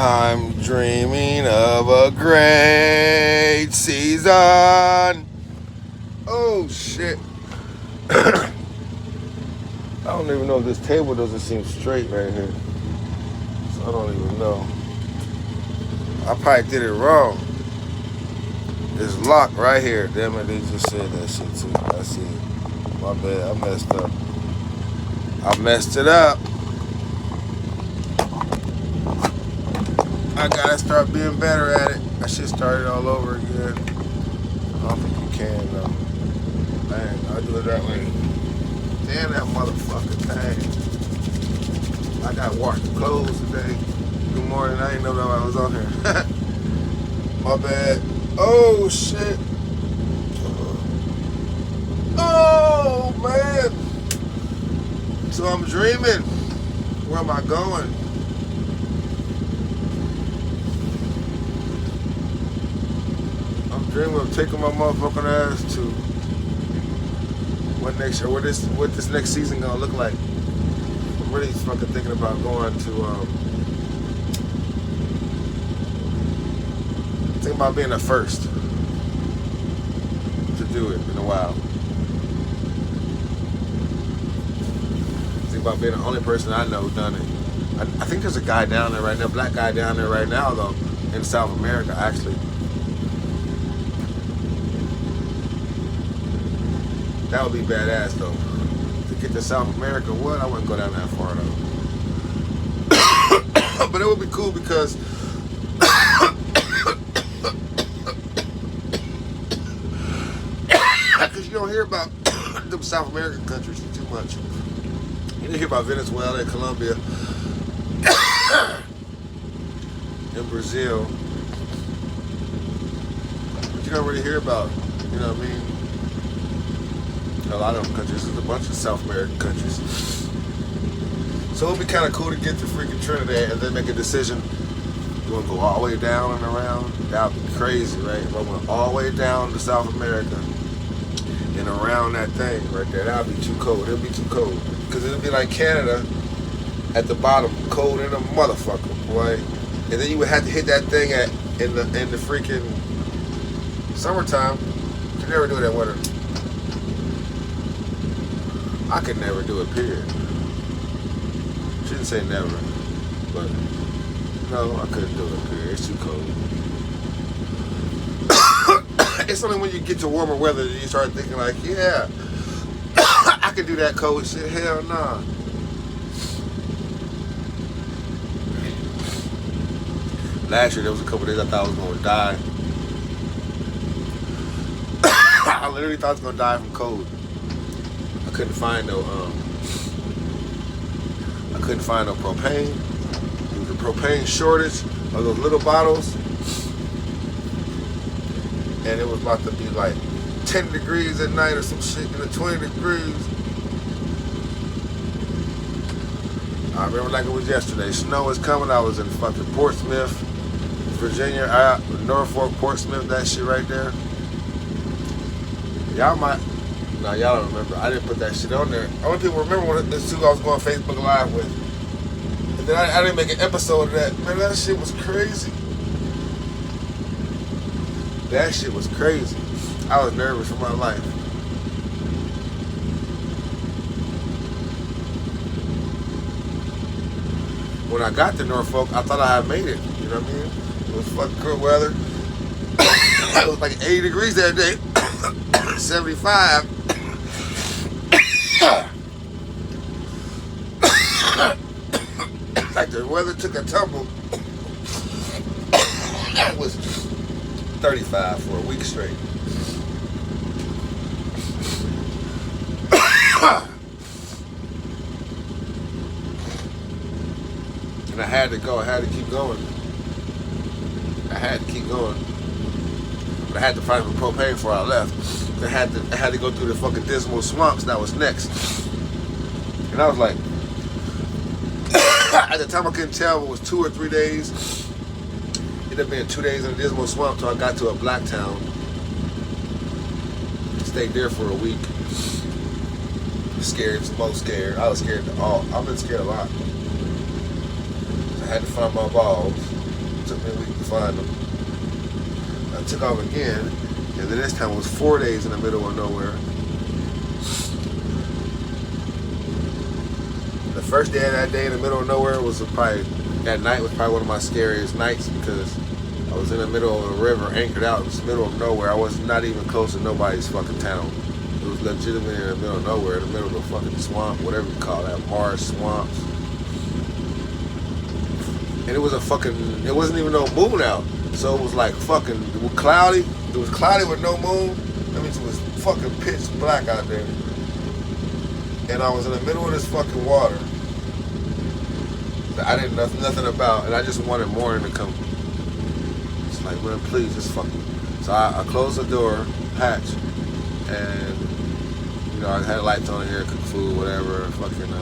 I'm dreaming of a great season. Oh shit. I don't even know if this table doesn't seem straight right here. So I don't even know. I probably did it wrong. It's locked right here. Damn it, they just said that shit too. I see it. My bad, I messed up. I messed it up. I gotta start being better at it. I should start it all over again. I don't think you can though. Dang, I'll do it that way. Damn that motherfucking thing. I gotta wash the clothes today. Good morning, I didn't know that I was on here. My bad. Oh shit. Oh man. So I'm dreaming. Where am I going? I'm dreaming of taking my motherfucking ass to what this next season gonna look like. I'm really fucking thinking about going to thinking about being the first to do it in a while. Think about being the only person I know who done it. I think there's a guy down there right now, black guy down there right now though, in South America actually. That would be badass though. To get to South America, what? I wouldn't go down that far though. But it would be cool because you don't hear about them South American countries too much. You don't hear about Venezuela and Colombia and Brazil. But you don't really hear about, you know what I mean? A lot of them countries. There's a bunch of South American countries. So it'd be kind of cool to get to freaking Trinidad and then make a decision. You want to go all the way down and around? That would be crazy, right? If I went all the way down to South America and around that thing right there, that would be too cold. It would be too cold. Because it would be like Canada at the bottom, cold in a motherfucker, boy. And then you would have to hit that thing in the freaking summertime. You can never do it in winter. I could never do it, period. Shouldn't say never, but no, I couldn't do it, period. It's too cold. It's only when you get to warmer weather that you start thinking like, yeah, I could do that cold shit. Hell nah. Last year there was a couple days I thought I was gonna die. I literally thought I was gonna die from cold. I couldn't find no propane. There was a propane shortage of those little bottles. And it was about to be like 10 degrees at night or some shit in the 20 degrees. I remember like it was yesterday. Snow was coming. I was in fucking Portsmouth, Virginia, Norfolk, Portsmouth, that shit right there. Y'all might, no, y'all don't remember. I didn't put that shit on there. Only people remember when this dude I was going Facebook Live with. And then I didn't make an episode of that. Man, that shit was crazy. That shit was crazy. I was nervous for my life. When I got to Norfolk, I thought I had made it. You know what I mean? It was fucking good weather. It was like 80 degrees that day. 75. Like the weather took a tumble. It was 35 for a week straight. And I had to go. I had to keep going. I had to keep going. But I had to find some propane before I left. I had to go through the fucking dismal swamps. That was next. And I was like, at the time I couldn't tell if it was 2 or 3 days. It ended up being 2 days in the dismal swamp till I got to a black town. Stayed there for a week. Scared, most scared. I was scared to all. I've been scared a lot. I had to find my balls It took me a week to find them. I took off again, and then this time it was 4 days in the middle of nowhere. The first day of that day in the middle of nowhere was probably, that night was probably one of my scariest nights because I was in the middle of a river, anchored out in the middle of nowhere. I was not even close to nobody's fucking town. It was legitimately in the middle of nowhere, in the middle of the fucking swamp, whatever you call that, marsh, swamps. And it was a fucking, it wasn't even no moon out. So it was like fucking cloudy. It was cloudy with no moon. That means it was fucking pitch black out there. And I was in the middle of this fucking water that I didn't know nothing about, and I just wanted morning to come. It's like, man, please, just fucking. So I closed the door, hatch, and you know I had lights on here, cook food, whatever. Fucking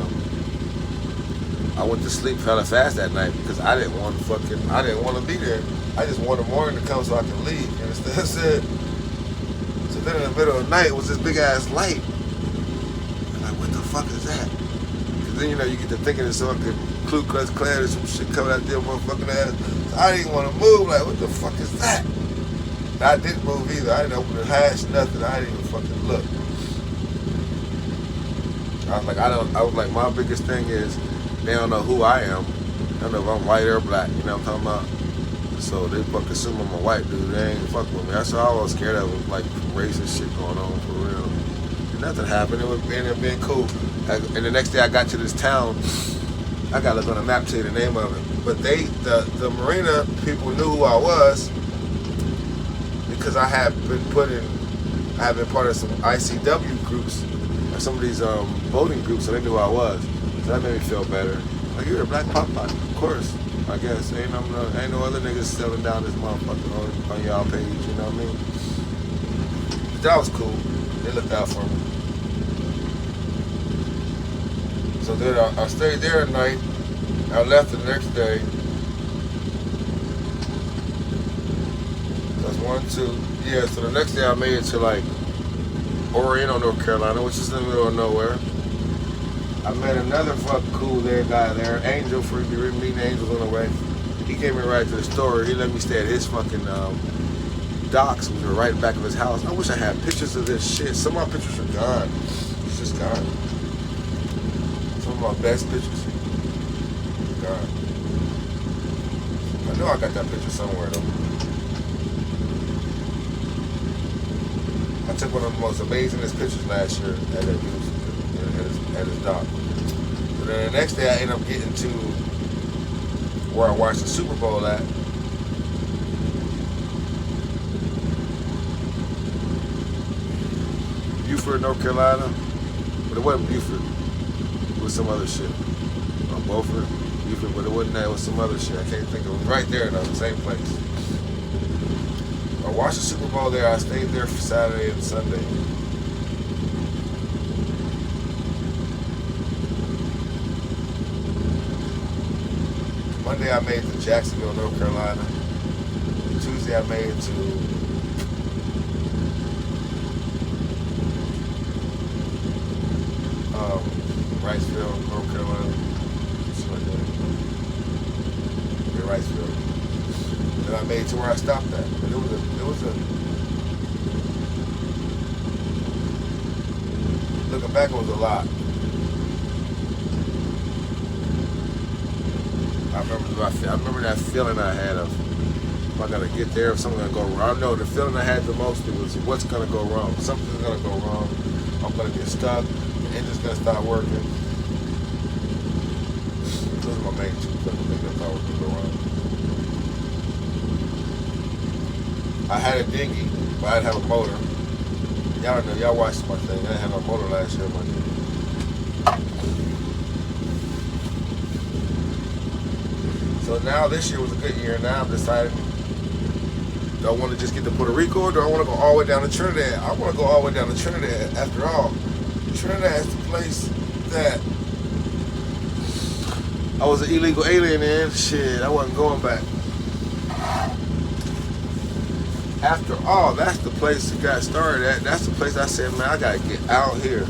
I went to sleep hella fast that night because I didn't want to be there. I just wanted morning to come so I could leave. You understand what I said? So then in the middle of the night was this big ass light. I'm like, what the fuck is that? Because then, you know, you get to thinking it's some Ku Klux Klan or some shit coming out there, motherfucking ass. So I didn't want to move. Like, what the fuck is that? And I didn't move either. I didn't open the hatch, nothing. I didn't even fucking look. I was like, my biggest thing is they don't know who I am. They don't know if I'm white or black. You know what I'm talking about? So they fucking assume I'm a white dude. They ain't fucking with me. That's all I was scared of, was like racist shit going on for real. And nothing happened. It ended up being cool. And the next day I got to this town. I gotta look on the map to tell you the name of it. But the marina people knew who I was because I have been part of some ICW groups or some of these voting groups, so they knew who I was. So that made me feel better. Like, you're a black Popeye, of course. I guess ain't no other niggas selling down this motherfucker on y'all page. You know what I mean? But that was cool. They looked out for me. So then I stayed there at night. I left the next day. That's 1, 2. Yeah, so the next day I made it to like Oriental, North Carolina, which is in the middle of nowhere. I met another fucking cool guy there, Angel, for meeting Angels on the way. He came in right to the store. He let me stay at his fucking docks, which were right in the back of his house. I wish I had pictures of this shit. Some of my pictures are gone. It's just gone. Some of my best pictures are gone. I know I got that picture somewhere though. I took one of the most amazingest pictures last year at his dock. So then the next day I ended up getting to where I watched the Super Bowl at. Beaufort, North Carolina. But it wasn't Beaufort. It was some other shit. Beaufort, Beaufort, but it wasn't that. It was some other shit. I can't think of it. It was right there though, the same place. I watched the Super Bowl there. I stayed there for Saturday and Sunday. Monday I made it to Jacksonville, North Carolina. Tuesday I made it to Riceville, North Carolina. Something like that. Yeah, Riceville. Then I made it to where I stopped at. But it was a looking back, it was a lot. I remember that feeling I had of, if I gotta get there, if something's gonna go wrong. I know the feeling I had the most, it was what's gonna go wrong. Something's gonna go wrong. I'm gonna get stuck. The engine's gonna stop working. Those are my main two things I thought was gonna go wrong. I had a dinghy, but I didn't have a motor. Y'all know, y'all watched my thing. I didn't have no motor last year, my dinghy. So now this year was a good year. Now I'm deciding, do I want to just get to Puerto Rico or do I want to go all the way down to Trinidad? I want to go all the way down to Trinidad. After all, Trinidad is the place that I was an illegal alien in. Shit, I wasn't going back. After all, that's the place it got started at. That's the place I said, man, I got to get out here.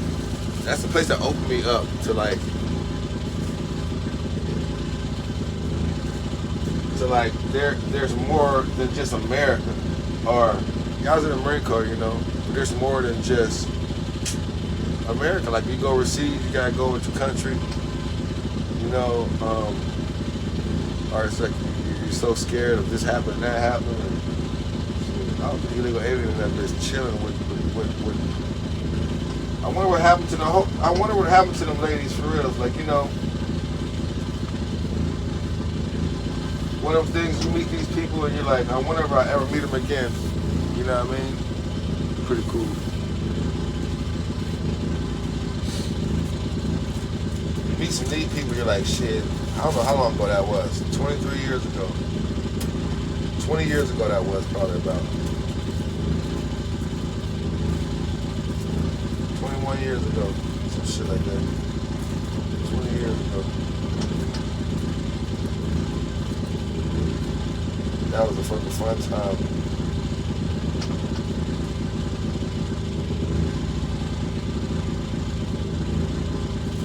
That's the place that opened me up to like, to like there's more than just America. Or I was in the Marine Corps, you know, but there's more than just America. Like you go overseas, you gotta go with your country, you know. Or it's like you're so scared of this happening, that happening. And I was an illegal alien in that bitch chilling with. I wonder what happened to them ladies for real. It's like, you know, one of them things, you meet these people and you're like, I wonder if I ever meet them again. You know what I mean? Pretty cool. You meet some neat people, you're like, shit, I don't know how long ago that was. 23 years ago. 20 years ago that was probably about. 21 years ago. Some shit like that. 20 years ago. That was a fucking fun time.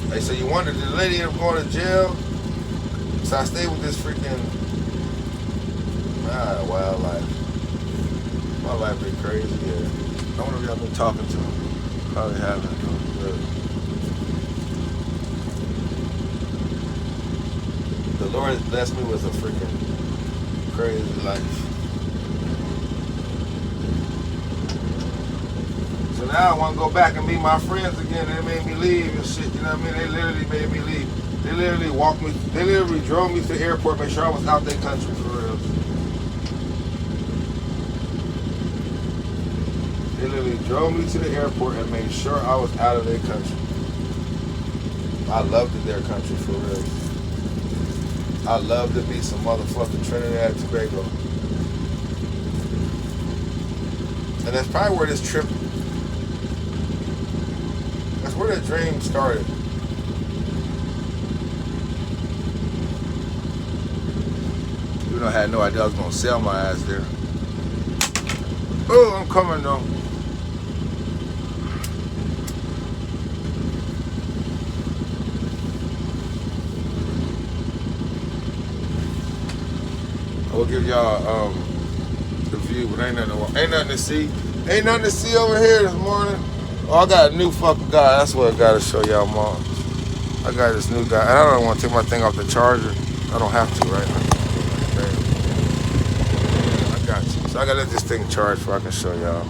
Hey, so you wonder, did the lady end up going to jail? So I stayed with this freaking wildlife. My life been crazy, yeah. I wonder if y'all been talking to him. Probably haven't. The Lord has blessed me with a freaking crazy life. So now I want to go back and meet my friends again. They made me leave and shit, you know what I mean? They literally made me leave. They literally drove me to the airport, made sure I was out their country for real. They literally drove me to the airport and made sure I was out of their country. I loved it, their country for real. I love to be some motherfucking Trinidad and Tobago. And that's probably where this trip, that's where the dream started. Even though I had no idea I was gonna sell my ass there. Oh, I'm coming though. I will give y'all the view, but ain't nothing to see. Ain't nothing to see over here this morning. Oh, I got a new fucking guy. That's what I gotta show y'all, mom. I got this new guy. And I don't want to take my thing off the charger. I don't have to right now. I got you. So I gotta let this thing charge before I can show y'all.